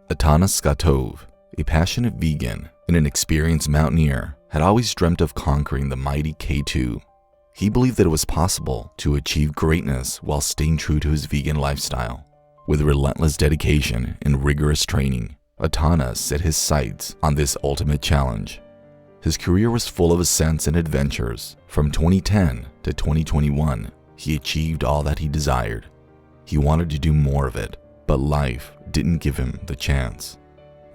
Atanas Skatov, a passionate vegan and an experienced mountaineer, had always dreamt of conquering the mighty K2. He believed that it was possible to achieve greatness while staying true to his vegan lifestyle. With relentless dedication and rigorous training, Atanas set his sights on this ultimate challenge. His career was full of ascents and adventures. From 2010 to 2021, he achieved all that he desired. He wanted to do more of it, but life didn't give him the chance.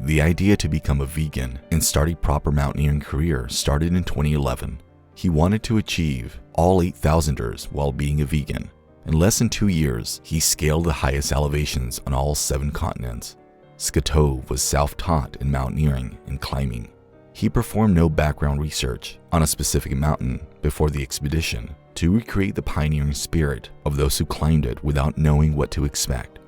The idea to become a vegan and start a proper mountaineering career started in 2011. He wanted to achieve all 8,000ers while being a vegan. In less than 2 years, he scaled the highest elevations on all 7 continents. Skatov was self-taught in mountaineering and climbing. He performed no background research on a specific mountain before the expedition to recreate the pioneering spirit of those who climbed it without knowing what to expect.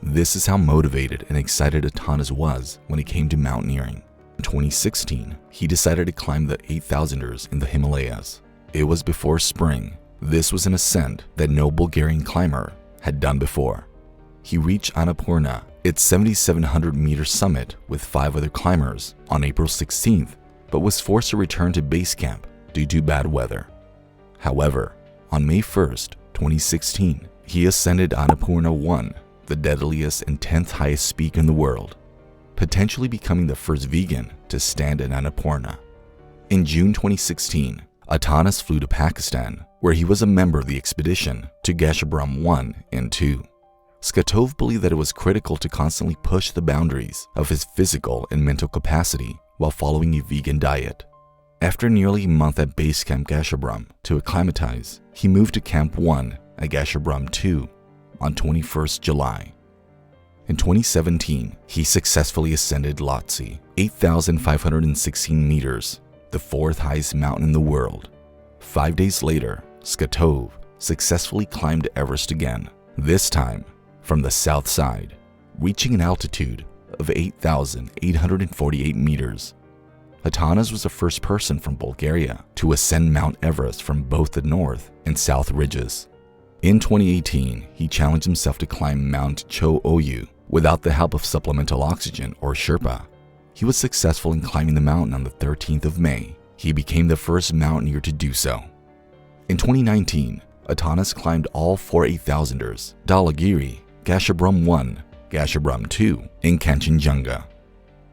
This is how motivated and excited Atanas was when it came to mountaineering. In 2016, he decided to climb the 8,000ers in the Himalayas. It was before spring. This was an ascent that no Bulgarian climber had done before. He reached Annapurna, its 7,700-meter summit, with 5 other climbers on April 16th, but was forced to return to base camp due to bad weather. However, on May 1st, 2016, he ascended Annapurna 1, the deadliest and 10th highest peak in the world, potentially becoming the first vegan to stand at Annapurna. In June 2016, Atanas flew to Pakistan, where he was a member of the expedition to Gasherbrum 1 and 2. Skatov believed that it was critical to constantly push the boundaries of his physical and mental capacity while following a vegan diet. After nearly a month at base camp Gasherbrum to acclimatize, he moved to Camp 1 at Gasherbrum 2 on 21st July. In 2017, he successfully ascended Lhotse, 8,516 meters, the 4th highest mountain in the world. 5 days later, Skatov successfully climbed Everest again, this time from the south side, reaching an altitude of 8,848 meters. Atanas was the first person from Bulgaria to ascend Mount Everest from both the north and south ridges. In 2018, he challenged himself to climb Mount Cho Oyu without the help of supplemental oxygen or Sherpa. He was successful in climbing the mountain on the 13th of May. He became the first mountaineer to do so. In 2019, Atanas climbed all 4 8,000ers, Dhaulagiri, Gasherbrum 1, Gasherbrum 2, and Kanchenjunga.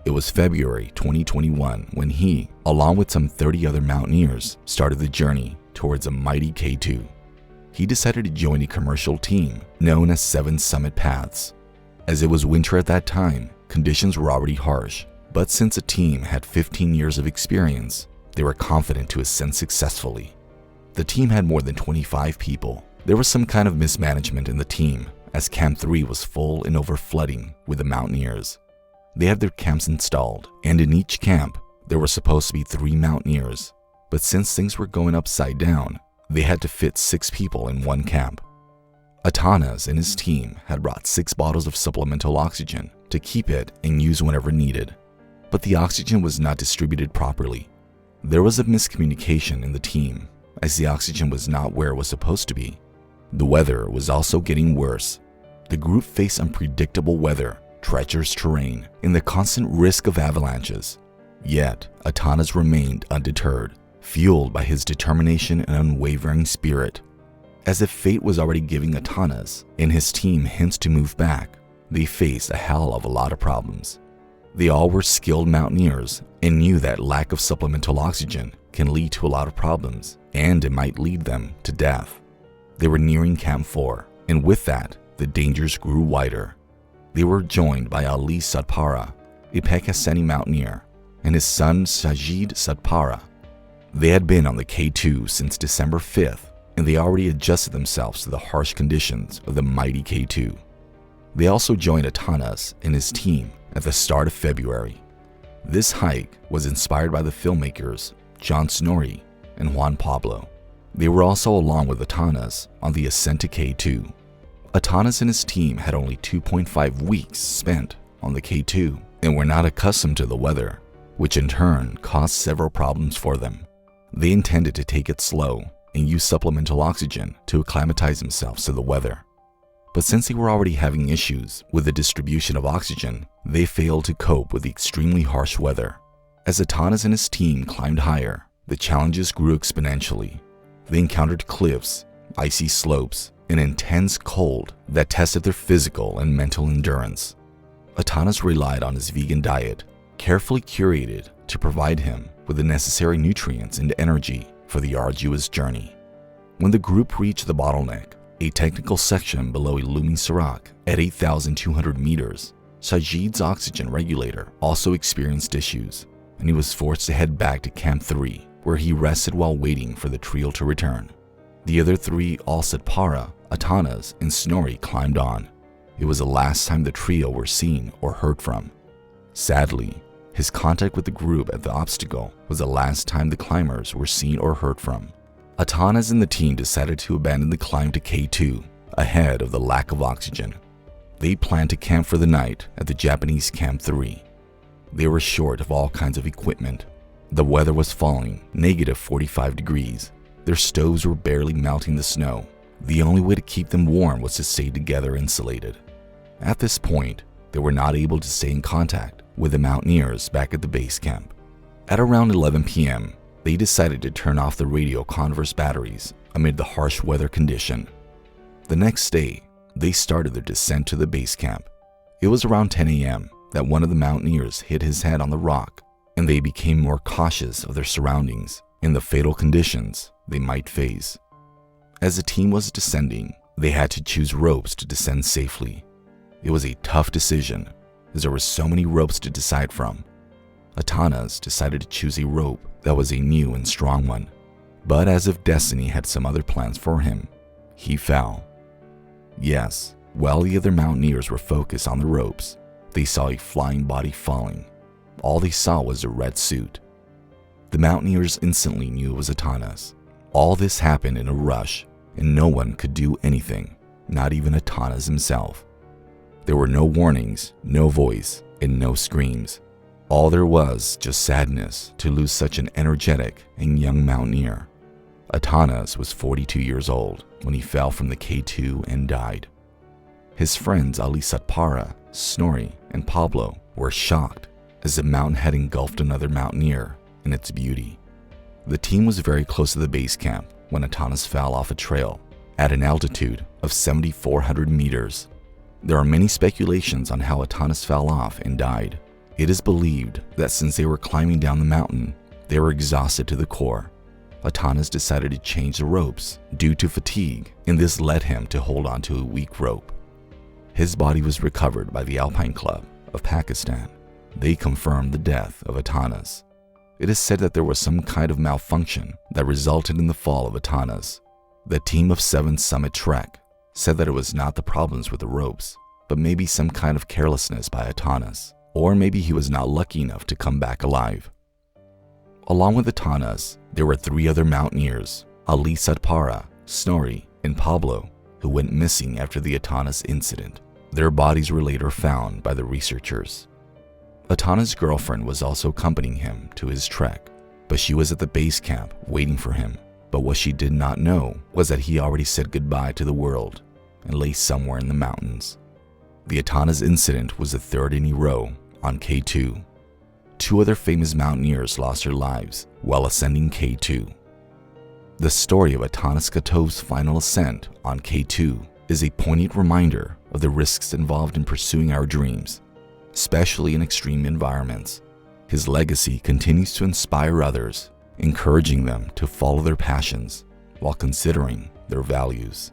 It was February 2021 when he, along with some 30 other mountaineers, started the journey towards a mighty K2. He decided to join a commercial team known as 7 Summit Paths. As it was winter at that time, conditions were already harsh, but since the team had 15 years of experience, they were confident to ascend successfully. The team had more than 25 people. There was some kind of mismanagement in the team, as Camp 3 was full and over-flooding with the mountaineers. They had their camps installed, and in each camp, there were supposed to be 3 mountaineers. But since things were going upside down, they had to fit 6 people in one camp. Atanas and his team had brought 6 bottles of supplemental oxygen to keep it and use whenever needed. But the oxygen was not distributed properly. There was a miscommunication in the team, as the oxygen was not where it was supposed to be. The weather was also getting worse. The group faced unpredictable weather, treacherous terrain, and the constant risk of avalanches. Yet, Atanas remained undeterred, fueled by his determination and unwavering spirit. As if fate was already giving Atanas and his team hints to move back, they faced a hell of a lot of problems. They all were skilled mountaineers and knew that lack of supplemental oxygen can lead to a lot of problems, and it might lead them to death. They were nearing Camp 4, and with that, the dangers grew wider. They were joined by Ali Satpara, a Pakistani mountaineer, and his son Sajid Satpara. They had been on the K2 since December 5th, and they already adjusted themselves to the harsh conditions of the mighty K2. They also joined Atanas and his team at the start of February. This hike was inspired by the filmmakers John Snorri and Juan Pablo. They were also along with Atanas on the ascent to K2. Atanas and his team had only 2.5 weeks spent on the K2 and were not accustomed to the weather, which in turn caused several problems for them. They intended to take it slow and use supplemental oxygen to acclimatize themselves to the weather. But since they were already having issues with the distribution of oxygen, they failed to cope with the extremely harsh weather. As Atanas and his team climbed higher, the challenges grew exponentially. They encountered cliffs, icy slopes, and intense cold that tested their physical and mental endurance. Atanas relied on his vegan diet, carefully curated to provide him with the necessary nutrients and energy for the arduous journey. When the group reached the bottleneck, a technical section below a looming serac at 8,200 meters, Sajid's oxygen regulator also experienced issues, and he was forced to head back to Camp 3, where he rested while waiting for the trio to return. The other three, Satpara, Atanas, and Snorri, climbed on. It was the last time the trio were seen or heard from. Sadly, his contact with the group at the obstacle was the last time the climbers were seen or heard from. Atanas and the team decided to abandon the climb to K2 ahead of the lack of oxygen. They planned to camp for the night at the Japanese Camp 3. They were short of all kinds of equipment. The weather was falling, -45 degrees. Their stoves were barely melting the snow. The only way to keep them warm was to stay together insulated. At this point, they were not able to stay in contact with the mountaineers back at the base camp. At around 11 p.m., they decided to turn off the radio converse batteries amid the harsh weather condition. The next day, they started their descent to the base camp. It was around 10 a.m. that one of the mountaineers hit his head on the rock, and they became more cautious of their surroundings and the fatal conditions they might face. As the team was descending, they had to choose ropes to descend safely. It was a tough decision, as there were so many ropes to decide from. Atanas decided to choose a rope that was a new and strong one, but as if destiny had some other plans for him, he fell. Yes, while the other mountaineers were focused on the ropes, they saw a flying body falling. All they saw was a red suit. The mountaineers instantly knew it was Atanas. All this happened in a rush, and no one could do anything, not even Atanas himself. There were no warnings, no voice, and no screams. All there was just sadness to lose such an energetic and young mountaineer. Atanas was 42 years old when he fell from the K2 and died. His friends Satpara, Snorri, and Pablo were shocked as the mountain had engulfed another mountaineer in its beauty. The team was very close to the base camp when Atanas fell off a trail at an altitude of 7,400 meters. There are many speculations on how Atanas fell off and died. It is believed that since they were climbing down the mountain, they were exhausted to the core. Atanas decided to change the ropes due to fatigue, and this led him to hold on to a weak rope. His body was recovered by the Alpine Club of Pakistan. They confirmed the death of Atanas. It is said that there was some kind of malfunction that resulted in the fall of Atanas. The team of 7 Summit Trek said that it was not the problems with the ropes, but maybe some kind of carelessness by Atanas, or maybe he was not lucky enough to come back alive. Along with Atanas, there were 3 other mountaineers, Satpara, Snorri, and Pablo, who went missing after the Atanas incident. Their bodies were later found by the researchers. Atanas' girlfriend was also accompanying him to his trek, but she was at the base camp waiting for him. But what she did not know was that he already said goodbye to the world and lay somewhere in the mountains. The Atanas incident was the 3rd in a row on K2. 2 other famous mountaineers lost their lives while ascending K2. The story of Atanas Skatov's final ascent on K2 is a poignant reminder of the risks involved in pursuing our dreams, especially in extreme environments. His legacy continues to inspire others, encouraging them to follow their passions while considering their values.